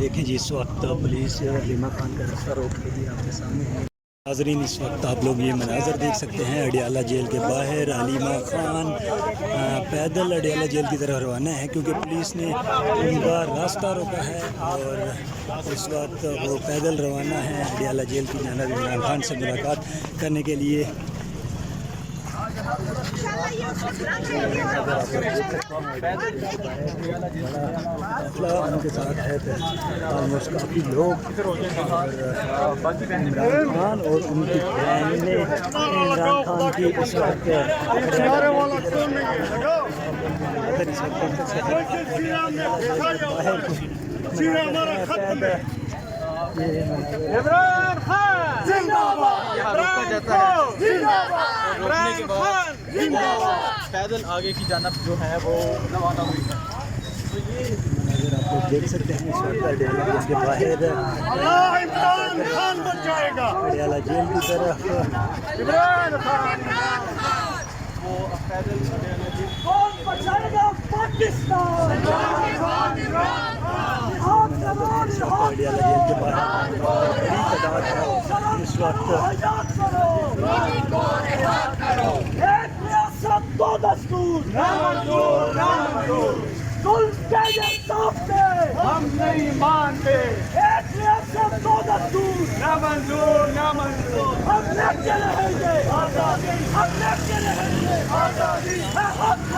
देखें जी, इस वक्त पुलिस अलीमा खान का रास्ता रोक रही है आपके सामने है। नाज़रीन, इस वक्त आप लोग ये मनाज़र देख सकते हैं अडियाला जेल के बाहर। अलीमा खान पैदल अडियाला जेल की तरफ रवाना है क्योंकि पुलिस ने उनका रास्ता रोका है और इस वक्त वो पैदल रवाना है अडियाला जेल की जानिब इमरान खान से मुलाकात करने के लिए। उनके साथ है ऑलमोस्ट काफ़ी लोग इमरान खान और उनकी बहन ने इमरान खान की इस वक्त इमरान खान जिंदाबाद, रोका जाता है रोकने के बाद पैदल आगे की जानब जो है वो रवाना हुई है। तो ये नज़र आप लोग देख सकते हैं इस वक्त अडियाला जेल के बाहर इमरान खान बच जाएगा, अडियाला जेल की तरफ इमरान खान वो पैदल कौन बचाएगा पाकिस्तान। अडियाला जेल के बाहर बड़ी तादाद है इस वक्त। दो दस्तूर हम नहीं मानते, एक रियासत दो दस्तूर न मंजूर न मंजूर। हम लड़के रहेंगे आज़ादी, हम लड़के रहेंगे आज़ादी।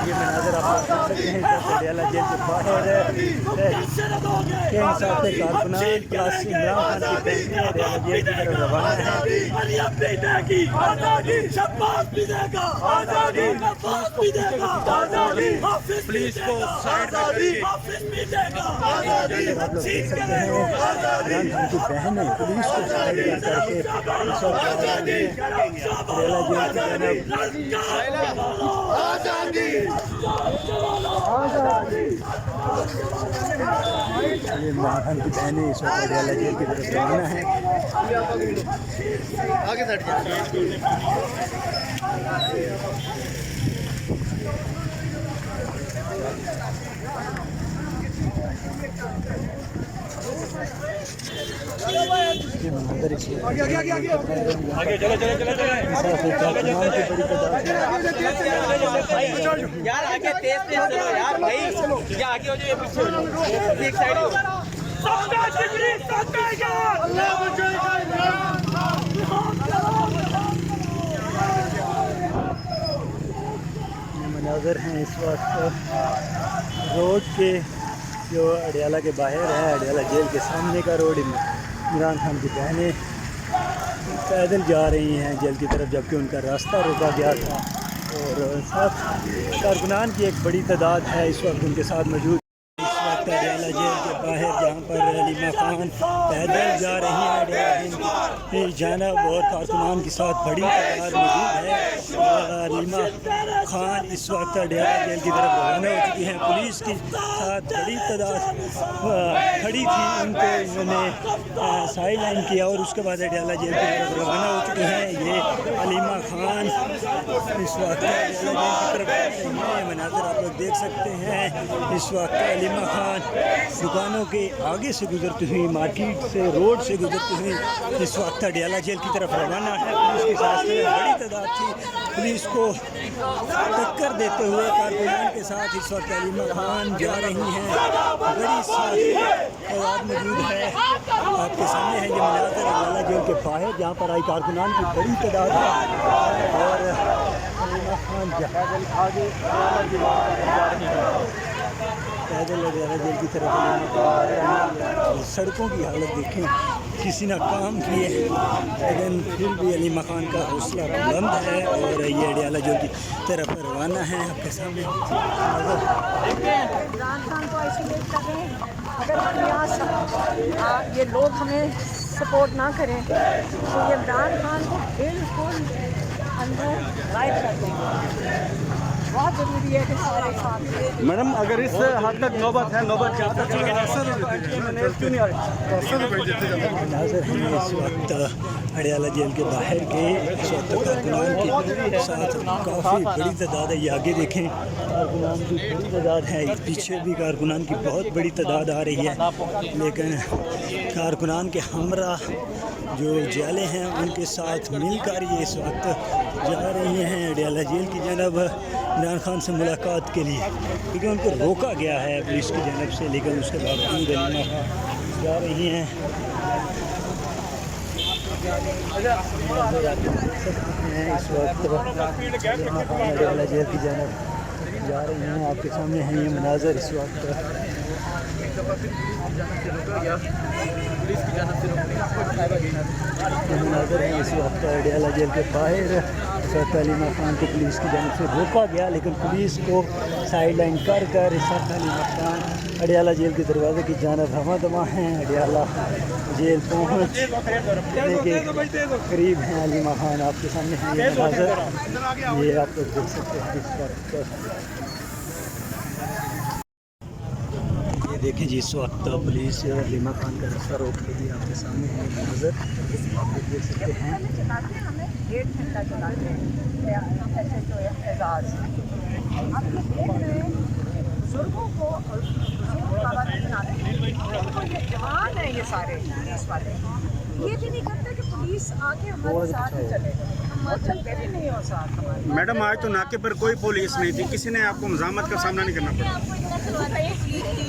ये मनाज़र आप लोग देख सकते हैं कि अडियाला जेल के बाहर के इंसाफ के कारकुनान प्लस इमरान खान की बहन अडियाला जेल की तरफ रवाना है। पुलिस को साइड आप लोग देख सकते हैं इमरान खान की बहन ने पुलिस को साइड करके इस वक्त अडियाला जेल की ये इमरान खान की बहनें इस वक्त अडियाला जेल की तरफ रवाना है। आगे ये मंजर इस वक्त आगे चलो चलो चलो इंसाफ के कारकुनान की बड़ी तादाद है। यार आगे तेज तेज चलो यार भाई, ये आगे हो जाओ, ये पीछे हो जाओ, एक साइड हो। ये मनाज़र हैं इस वक्त रोड के, जो अडियाला के बाहर है, अडियाला जेल के सामने का रोड। इमरान खान की बहनें पैदल जा रही हैं जेल की तरफ जबकि उनका रास्ता रोका गया था और साथ कारकुनान की एक बड़ी तादाद है इस वक्त उनके साथ मौजूद। इस वक्त अडियाला जेल के बाहर जहाँ पर अलीमा खान पैदल जा रही हैं अडियाला जेल की जानब और कारकुनान के साथ बड़ी तादाद मौजूद है। अलीमा खान इस वक्त अडियाला जेल की तरफ रवाना हो चुकी हैं। पुलिस की साथ बड़ी तादाद खड़ी थी, उनको इन्होंने साइड लाइन किया और उसके बाद अडियाला जेल की तरफ रवाना हो चुके हैं। ये अलीमा खान इस वक्त अडियाला जेल की तरफ ये मनाज़र आप लोग देख सकते हैं। इस वक्त अलीमा खान दुकानों के आगे से गुजरती हुई, मार्केट से, रोड से गुजरती हुई इस वक्त अडियाला जेल की तरफ रवाना है। पुलिस के साथ बड़ी तादाद थी, पुलिस को टक्कर देते हुए कारकुनान के साथ इस वक्त अलीमा खान जा रही हैं। बड़ी सारी तादाद मौजूद है, आपके सामने है ये मनाज़र अडियाला जेल के बाहर जहाँ पर आई कारकुनान की बड़ी तादाद है और अलीमा खान आगे पैदल अडियाला जेल की तरफ। सड़कों की हालत देखें, किसी ने काम किए लेकिन फिर भी अलीमा खान का हौसला बुलंद है और ये अडियाला जेल की तरफ रवाना है। आपके सामने इमरान खान को आइसोलेट कर रहे हैं। अगर हम यहाँ ये लोग हमें सपोर्ट ना करें तो ये इमरान खान को बिल्कुल अंदर गायब कर देंगे। बहुत ज़रूरी है कि सारे साथ में। मैडम अगर इस हद तक नौबत है, नौबत जहाँ तक क्यों नहीं आ रही? नाज़र हैं इस वक्त अडियाला जेल के बाहर के इस वक्त कारकुनान के साथ काफ़ी बड़ी तादाद है। ये आगे देखें कारकुनान की बड़ी तादाद है, पीछे भी कारकुनान की बहुत बड़ी तादाद आ रही है। लेकिन कारकुनान के हमरा जो जेलें हैं उनके साथ मिलकर ये इस वक्त जा रही हैं अडियाला जेल की जानब इमरान खान से मुलाकात के लिए, क्योंकि उनको रोका गया है पुलिस की जानब से। लेकिन उसके बावजूद अलीमा खान जा रही हैं। इस वक्त अडियाला जेल की जानब जा रही हैं। आपके सामने हैं ये मनाजर इस वक्त। मनाजर है इस वक्त अडियाला जेल के बाहर। इस वक्त अलीमा खान को पुलिस की जानब से रोका गया, लेकिन पुलिस को साइड लाइन कर कर इस वक्त अलीमा खान अडियाला जेल के दरवाजे की जानब रवा दवा हैं। अडियाला जेल पहुँचने के करीब हैं अलीमा खान। आपके सामने हैं ये मनाजर, ये आप लोग देख सकते हैं इस वक्त। देखें जी इस वक्त पुलिस अलीमा खान का रास्ता रोक रही है। आपके सामने है नज़र, आप देख सकते हैं। हमें 1.5 घंटा चलाते हैं SHO एजाज। आप ये देख रहे हैं बुजुर्गों को और ये जवान है, ये सारे पुलिस वाले ये भी नहीं करते कि पुलिस आके हमारे साथ ही चले। हम चलते भी नहीं हो साथ हमारे। मैडम आज तो नाके पर कोई पुलिस नहीं थी, किसी ने आपको मज़ामत का सामना नहीं करना पड़ा?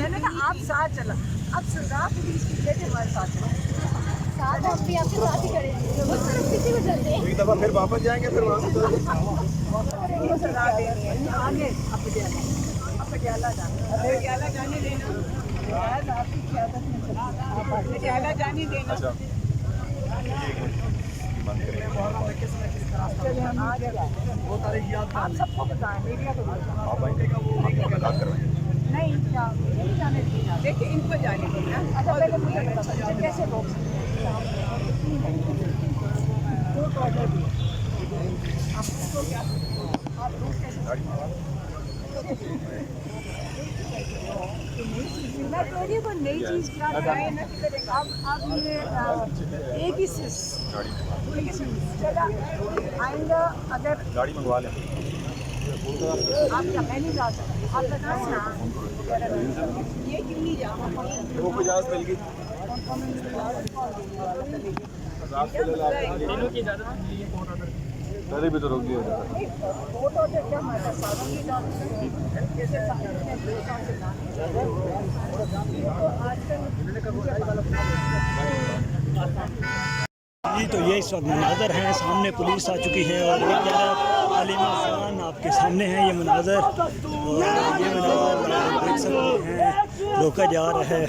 मैंने कहा आप साथ चला, अब सरकार पुलिस की जगह हमारे साथ चला। साथ हम भी आपके साथ ही करेंगे, किसी को चलते हैं। एक दफ़ा फिर वापस जाएंगे, फिर वहाँ से सरकार देनी है आगे। अब पटियाला जाने देना, आपकी क़यादत में पटियाला जाने देना। आप सबको बताएं, मीडिया को नहीं क्या नहीं जाने देना। देखिए इनको जाने देना। अच्छा पहले मुझे बताइए कैसे रोक सकते हैं? कोर्ट ऑर्डर भी आपको क्या आप रोक कैसे मैं कह रही हूँ कोई नई चीज़ क्या लगाए ना कि अब ये एक ही चला आइंदा अगर गाड़ी मंगवा लें। आप क्या मैं नहीं जा सकती, आप बता ये कितनी जा 250 मिल गई। पहले भी तो रोक दिया था। फोटो से क्या मतलब साधन की जान जैसे जी तो ये इस वक्त मनाजर हैं। सामने पुलिस आ चुकी है और एक तरफ अलीमा खान आपके सामने है। ये मनाजर और ये मनाजर देख सकते हैं, रोका जा रहा है।